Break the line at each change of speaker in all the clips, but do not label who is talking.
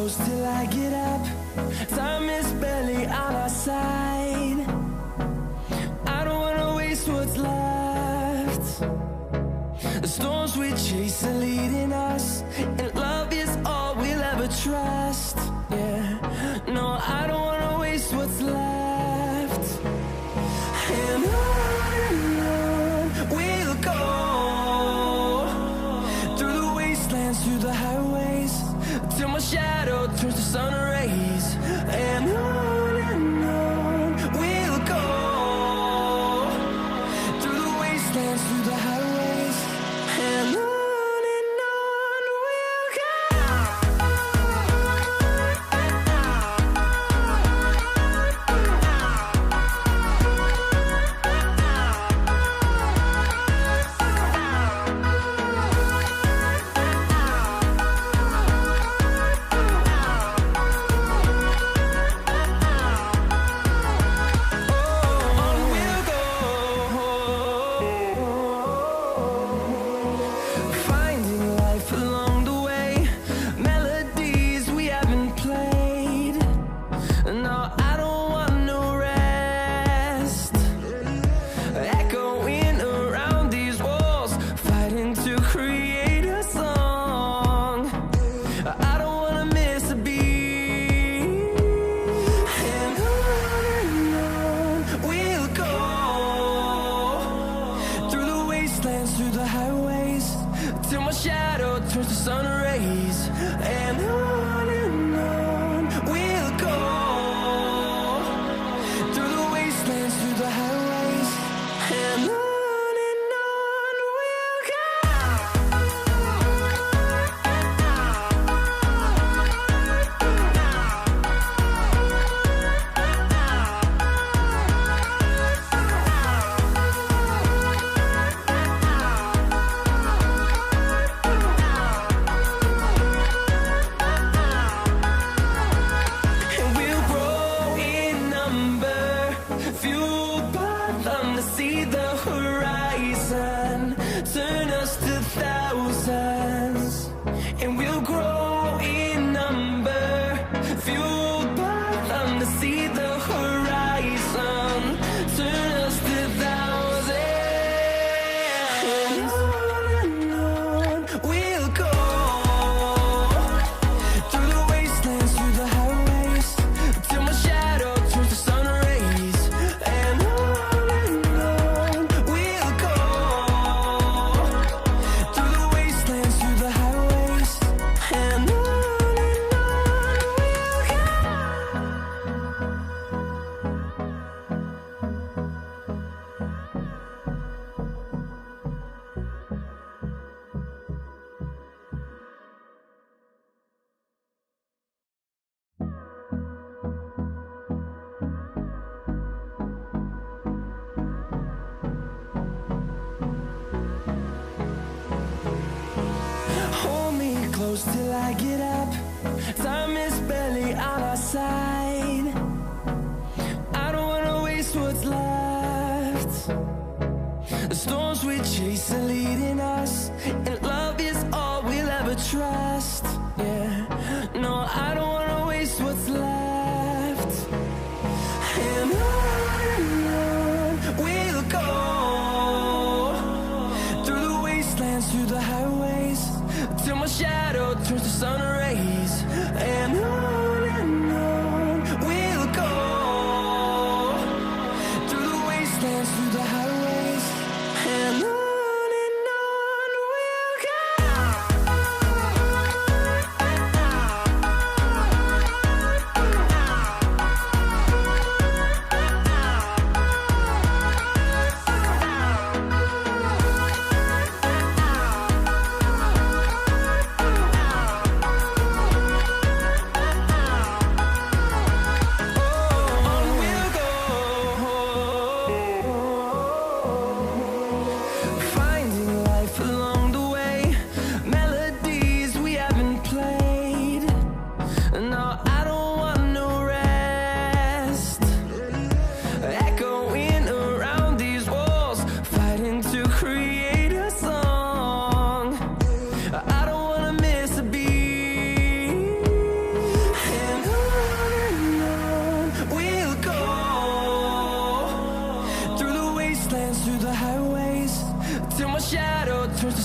close till I get up. Time is barely on our side. I don't wanna waste what's left. The storms we chase are leading us, and love is all we'll ever trust. Yeah, no, I don't wanna waste what's left. And on we'll go, through the wastelands, through the highways, till my shadow turns to sun rays. And on we'll go, through the wastelands, through the highways, and on we'll go. Through the highways, till my shadow turns to sun rays. And on we'll go, through the wastelands, through the highways, and on we'll go. See the horizon, turn us to thousands, and we'll grow in number, fueled by them. To see the horizon, turn us to thousands, and on we'll go, through the wastelands, through the highways, till my shadow turns to sun rays. And close till I get up. Time is barely on our side. I don't wanna waste what's left. The storms we chase are leading us, and love is all we'll ever trust. Yeah, no, I don't wanna waste what's left. And on we'll go, through the wastelands, through the highways, till my shadow turns to sun rays. And on we'll go, through the wastelands, through the highways, and on we'll go.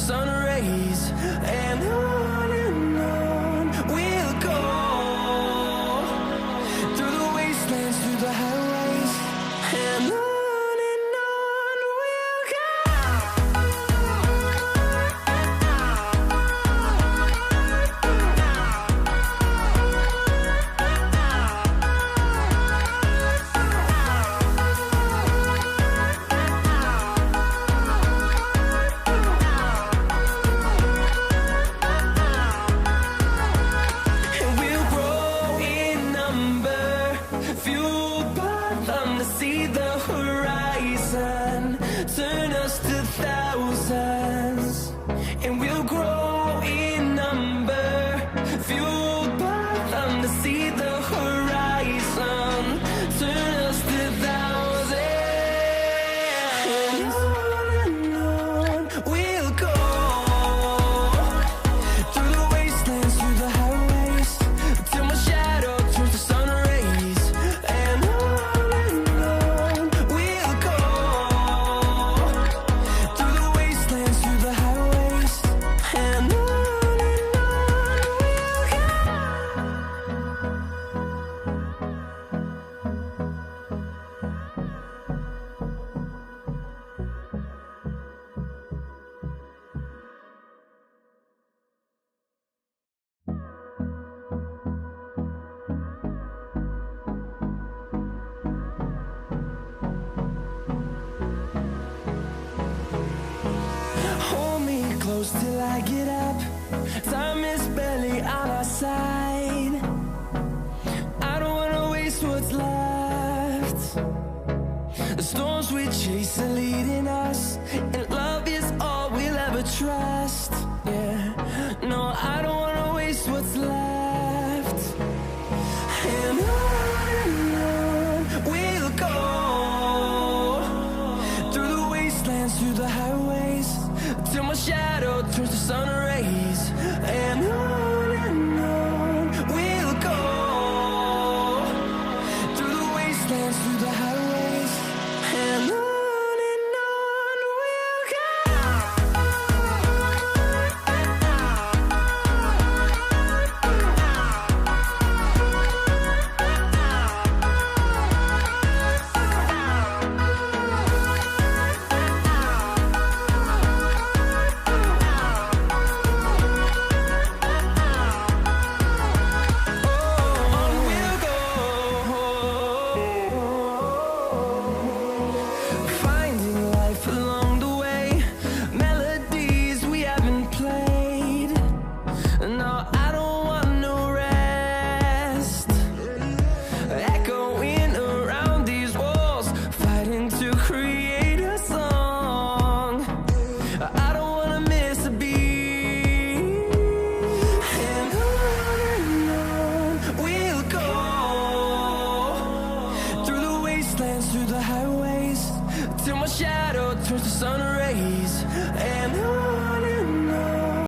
sun rays, and on we'll go, through the wastelands, through the highways, and on we'll go. See the horizon, turn us to thousands, and we'll grow in number, fueled by them to see the horizon, turn us to thousands, and on we'll go, through the wastelands, through the highways, till my shadow turns to sun rays, and close till I get up. Time is barely on our side. I don't wanna waste what's left. The storms we chase are leading us, and love is all we'll ever trust.